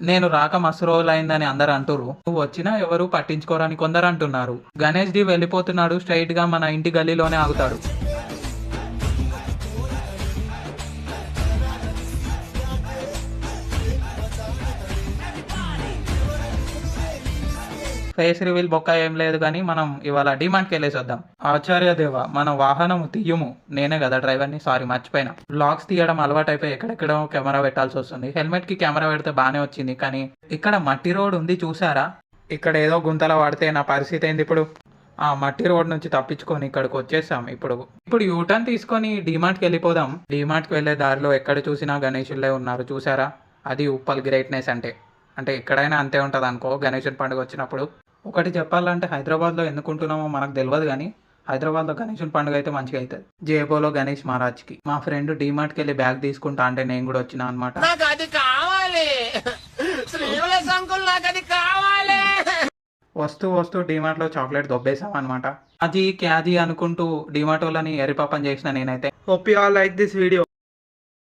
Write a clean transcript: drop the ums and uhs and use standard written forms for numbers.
నేను రాక మస్తు రోజులైందని అందరు అంటుర్రు. నువ్వు వచ్చినా ఎవరు పట్టించుకోరని కొందరు అంటున్నారు. గణేష్ డి వెళ్ళిపోతున్నాడు, స్ట్రైట్ గా మన ఇంటి గల్లీలోనే ఆగుతాడు. ఫేస్ రివీల్ బొక్క ఏం లేదు కానీ మనం ఇవాళ డిమాండ్కి వెళ్ళేసి వద్దాం. ఆచార్య దేవ, మన వాహనం తీయము. నేనే కదా డ్రైవర్ని, సారీ మర్చిపోయినా. బ్లాగ్స్ తీయడం అలవాటైపోయి ఎక్కడెక్కడో కెమెరా పెట్టాల్సి వస్తుంది. హెల్మెట్ కి కెమెరా పెడితే బాగానే వచ్చింది, కానీ ఇక్కడ మట్టి రోడ్ ఉంది చూసారా? ఇక్కడ ఏదో గుంతల పడితే నా పరిస్థితి ఏంది ఇప్పుడు? ఆ మట్టి రోడ్ నుంచి తప్పించుకొని ఇక్కడికి వచ్చేసాం. ఇప్పుడు యూటర్న్ తీసుకొని డిమార్ట్కి వెళ్ళిపోదాం. డిమార్ట్కి వెళ్ళే దారిలో ఎక్కడ చూసినా గణేషులే ఉన్నారు చూసారా? అది ఉప్పల్ గ్రేట్నెస్ అంటే. అంటే ఎక్కడైనా అంతే ఉంటుంది అనుకో గణేశుని పండుగ వచ్చినప్పుడు. ఒకటి చెప్పాలంటే హైదరాబాద్లో ఎందుకుంటున్నామో మనకు తెలియదు, కానీ హైదరాబాద్లో గణేశుని పండుగ అయితే మంచిగా అవుతుంది. జేబోలో గణేష్ మహారాజ్కి మా ఫ్రెండ్ డిమార్ట్కి వెళ్ళి బ్యాగ్ తీసుకుంటా అంటే నేను కూడా వచ్చినా అనమాట. వస్తూ వస్తూ డిమార్ట్లో చాక్లెట్ దొబ్బేసాం అనమాట. అది క్యాజీ అనుకుంటూ డిమార్ట్ వాళ్ళని ఎరిపాపం చేసిన నేనైతే. Hope you all like this video.